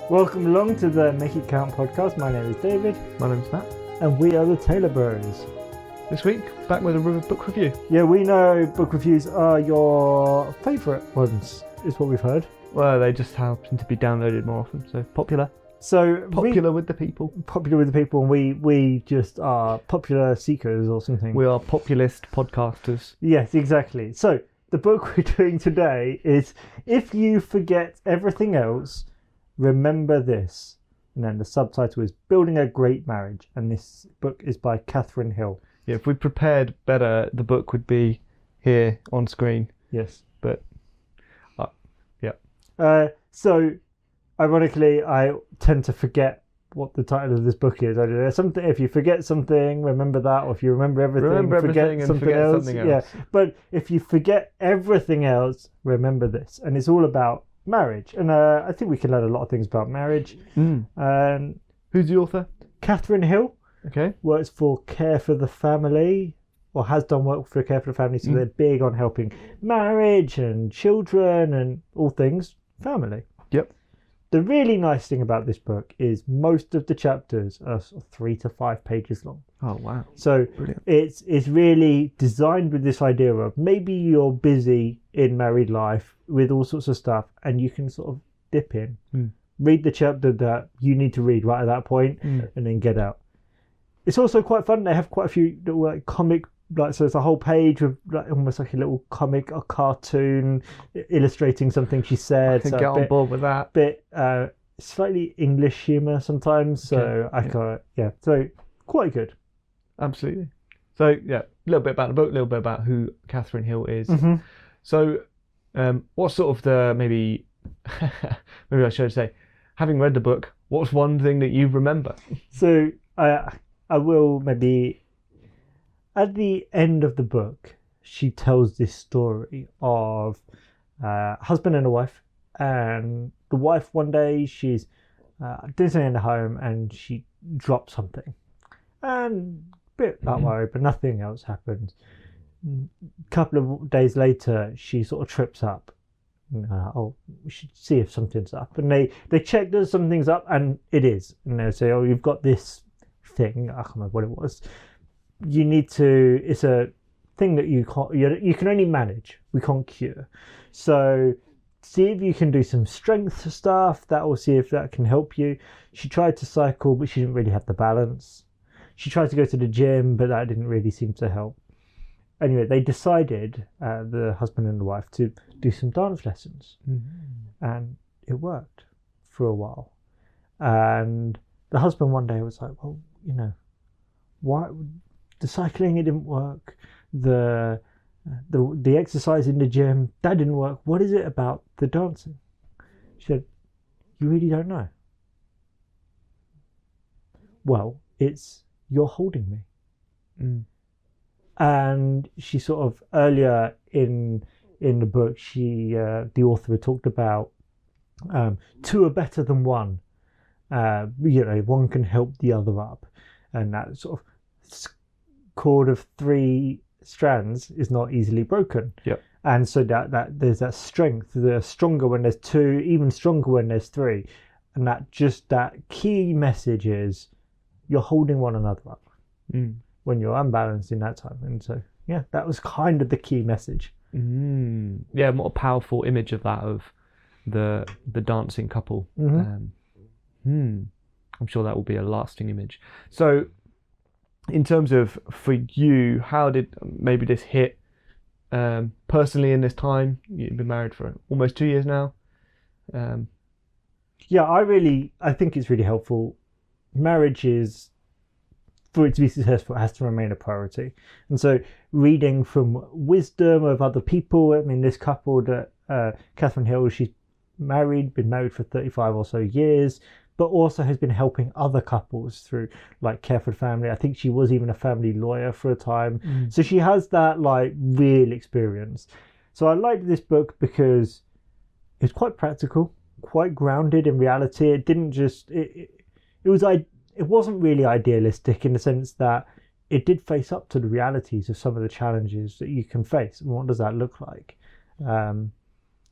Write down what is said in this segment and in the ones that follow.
Welcome along to the Make It Count podcast. My name is David. My name's Matt. And we are the Taylor Bros. This week, back with a book review. Yeah, we know book reviews are your favourite ones, is what we've heard. Well, they just happen to be downloaded more often, so popular. So Popular with the people. Popular with the people, and we just are popular seekers or something. We are populist podcasters. Yes, exactly. So the book we're doing today is If You Forget Everything Else, Remember This. And then the subtitle is Building a Great Marriage. And this book is by Katherine Hill. Yeah, if we prepared better, the book would be here on screen. Yes. But, yeah. So, ironically, I tend to forget what the title of this book is. I don't know, something. If you forget something, remember that. Or if you remember everything, forget something else. Yeah. But if you forget everything else, remember this. And it's all about marriage. And I think we can learn a lot of things about marriage. Who's the author? Katherine Hill. Okay. Works for Care for the Family, or has done work for Care for the Family, so they're big on helping marriage and children and all things family. Yep. The really nice thing about this book is most of the chapters are 3 to 5 pages long. Oh, wow. So brilliant. It's really designed with this idea of maybe you're busy in married life with all sorts of stuff and you can sort of dip in, read the chapter that you need to read right at that point and then get out. It's also quite fun. They have quite a few little comic, so it's a whole page with almost like a little comic or cartoon illustrating something she said. I can get on board with that. Bit slightly English humour sometimes. So so quite good. Absolutely. So yeah, a little bit about the book, a little bit about who Katherine Hill is. Mm-hmm. So, what sort of the maybe I should say, having read the book, what's one thing that you remember? So I will maybe, at the end of the book, she tells this story of a husband and a wife. And the wife, one day, she's doing something in the home and she drops something. And a bit worried, but nothing else happens. A couple of days later, she sort of trips up. We should see if something's up. And they check that something's up, and it is. And they say, you've got this thing, I can't remember what it was. You need to, it's a thing that you can only manage, we can't cure. So see if you can do some strength stuff, that will see if that can help you. She tried to cycle, but she didn't really have the balance. She tried to go to the gym, but that didn't really seem to help. Anyway, they decided, the husband and the wife, to do some dance lessons. And it worked for a while. And the husband one day was like, well, why the cycling, it didn't work. The exercise in the gym, that didn't work. What is it about the dancing? She said, you really don't know? Well, it's you're holding me. And she sort of, earlier in the book, the author had talked about two are better than one. One can help the other up, and that sort of cord of 3 strands is not easily broken. Yep. And so that there's that strength. They're stronger when there's 2, even stronger when there's 3, and that key message is you're holding one another up when you're unbalanced in that time. And so that was kind of the key message. Yeah, more powerful image of that, of the dancing couple. I'm sure that will be a lasting image. So in terms of, for you, how did maybe this hit personally in this time? You've been married for almost 2 years now. I think it's really helpful. Marriage is, for it to be successful, it has to remain a priority. And so reading from wisdom of other people, I mean, this couple that Katherine Hill, she's been married for 35 or so years, but also has been helping other couples through Care for the Family. I think she was even a family lawyer for a time. So she has that real experience. So I liked this book because it's quite practical, quite grounded in reality. It didn't just, it wasn't really idealistic in the sense that it did face up to the realities of some of the challenges that you can face. And what does that look like?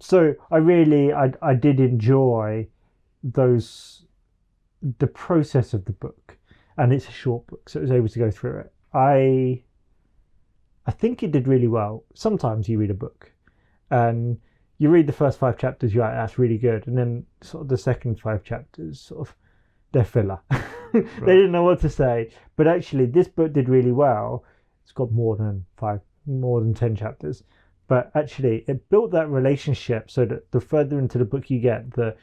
So I did enjoy the process of the book, and it's a short book, so I was able to go through it. I think it did really well. Sometimes you read a book and you read the first 5 chapters, you're like, that's really good. And then sort of the second 5 chapters, sort of, they're filler. They didn't know what to say. But actually, this book did really well. It's got more than 10 chapters. But actually, it built that relationship so that the further into the book you get, the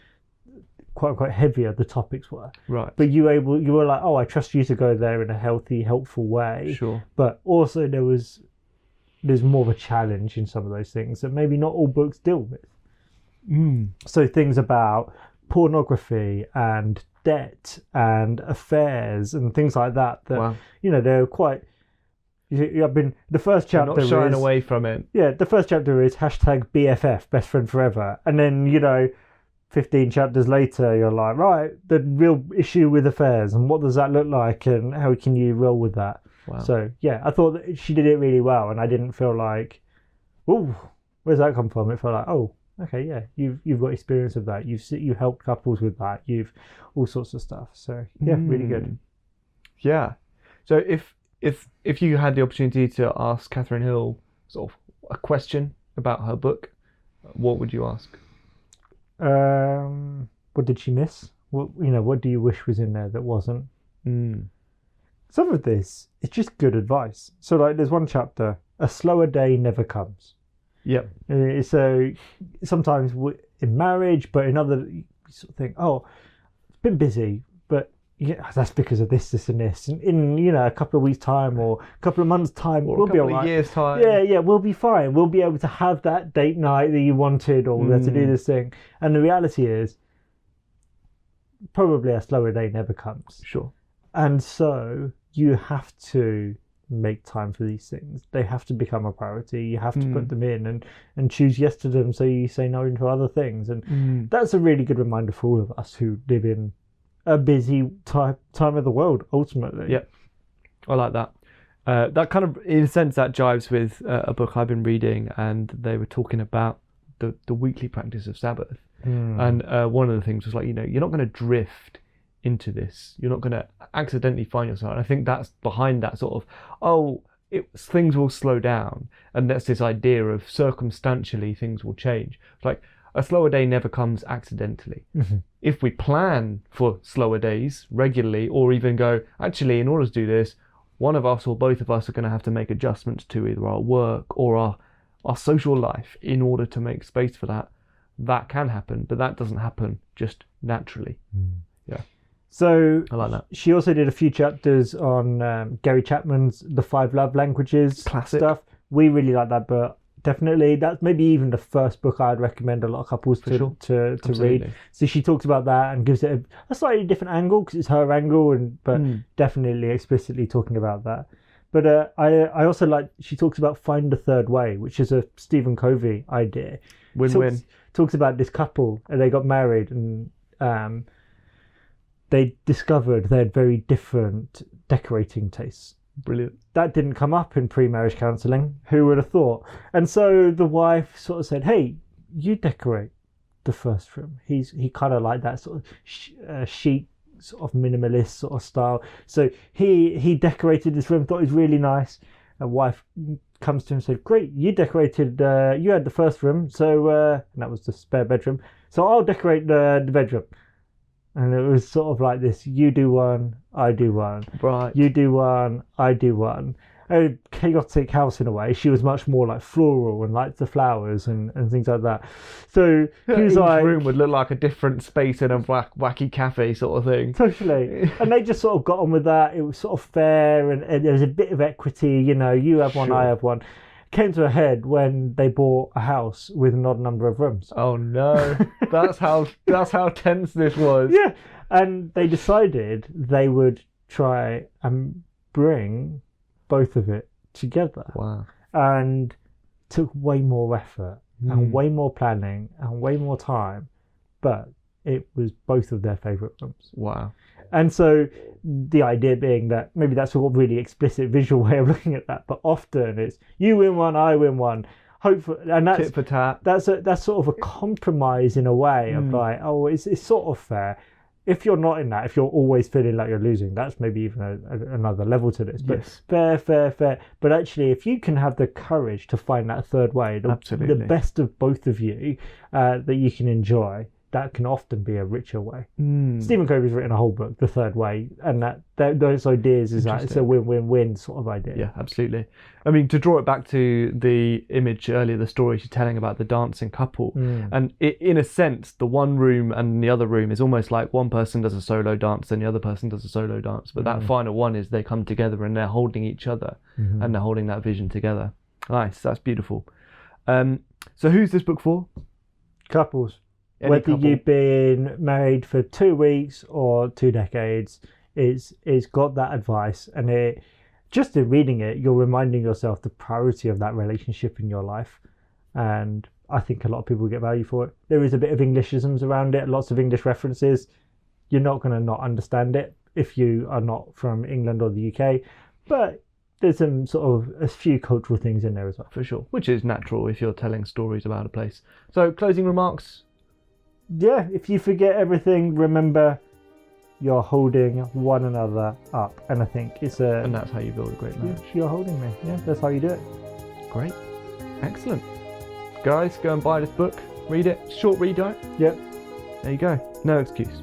quite heavier the topics were. Right. But you were like, oh, I trust you to go there in a healthy, helpful way. Sure. But also there's more of a challenge in some of those things that maybe not all books deal with. So things about pornography and debt and affairs and things like that Wow. they're quite. I've been the first chapter. Not shying away from it. Yeah, the first chapter is #BFF, best friend forever, and then 15 chapters later, you're like, right, the real issue with affairs and what does that look like and how can you roll with that? Wow. So yeah, I thought that she did it really well, and I didn't feel like, oh, where's that come from? It felt like, oh, okay, yeah, you've got experience of that. You helped couples with that. You've all sorts of stuff. So yeah, really good. Yeah. So if you had the opportunity to ask Katherine Hill sort of a question about her book, what would you ask? What did she miss? What do you wish was in there that wasn't? Some of this is just good advice. So like there's one chapter, a slower day never comes. Yep. So sometimes in marriage, but in other, you sort of think, oh, it's been busy, but yeah, that's because of this and this. And in a couple of weeks' time or a couple of months' time, Or we'll a be couple all of right. years' time. Yeah, we'll be fine. We'll be able to have that date night that you wanted, or we'll be able to do this thing. And the reality is, probably a slower day never comes. Sure. And so you have to make time for these things. They have to become a priority. You have to put them in and choose yes to them, so you say no to other things. And that's a really good reminder for all of us who live in a busy time of the world, ultimately. Yep. I like that. That kind of, in a sense, that jives with a book I've been reading, and they were talking about the weekly practice of Sabbath. And one of the things was like, you're not going to drift into this. You're not going to accidentally find yourself. And I think that's behind that sort of, things will slow down. And that's this idea of circumstantially things will change. It's like a slower day never comes accidentally. If we plan for slower days regularly, or even go, actually, in order to do this, one of us or both of us are going to have to make adjustments to either our work or our social life in order to make space for that. That can happen, but that doesn't happen just naturally. Yeah. So I like that. She also did a few chapters on Gary Chapman's The 5 Love Languages Classic stuff. We really like that book. Definitely, that's maybe even the first book I'd recommend a lot of couples to read. So she talks about that and gives it a slightly different angle because it's her angle, but definitely explicitly talking about that. But I also like, she talks about Find the Third Way, which is a Stephen Covey idea. Win-win. Talks about this couple and they got married and they discovered they had very different decorating tastes. Brilliant. That didn't come up in pre-marriage counselling. Who would have thought? And so the wife sort of said, hey, you decorate the first room. He kind of like that sort of chic, sort of minimalist sort of style. So he decorated this room, thought it was really nice. And wife comes to him and said, great, you decorated, you had the first room, so and that was the spare bedroom. So I'll decorate the bedroom. And it was sort of like this, you do one, I do one. Right. You do one, I do one. A chaotic house in a way. She was much more like floral and liked the flowers and things like that. So he was Each like, room would look like a different space in a wacky cafe sort of thing. Totally. And they just sort of got on with that. It was sort of fair and there was a bit of equity, you have one, Sure. I have one. Came to a head when they bought a house with an odd number of rooms. Oh no. That's how tense this was. Yeah. And they decided they would try and bring both of it together. Wow. And took way more effort and way more planning and way more time, but it was both of their favourite rooms. Wow. And so the idea being that maybe that's a really explicit visual way of looking at that, but often it's you win one, I win one. hopefully, and that's tit for tat. that's sort of a compromise in a way of like, oh, it's sort of fair. If you're not in that, if you're always feeling like you're losing, that's maybe even another level to this. But fair. But actually, if you can have the courage to find that third way, the best of both of you, that you can enjoy, that can often be a richer way. Stephen Covey's written a whole book, The Third Way, and those ideas is that it's a win-win-win sort of idea. Yeah, absolutely. I mean, to draw it back to the image earlier, the story she's telling about the dancing couple, and in a sense, the one room and the other room is almost like one person does a solo dance and the other person does a solo dance, but that final one is they come together and they're holding each other and they're holding that vision together. Nice, that's beautiful. So who's this book for? Couples. Whether you've been married for 2 weeks or 2 decades, it's got that advice, and just in reading it, you're reminding yourself the priority of that relationship in your life, and I think a lot of people get value for it. There is a bit of Englishisms around it, lots of English references. You're not going to not understand it if you are not from England or the UK, but there's some sort of a few cultural things in there as well. For sure, which is natural if you're telling stories about a place. So, closing remarks? Yeah, if you forget everything, remember you're holding one another up, and I think and that's how you build a great marriage. You're holding me. Yeah, that's how you do it. Great, excellent, guys. Go and buy this book. Read it. Short read, right? Yep. There you go. No excuse.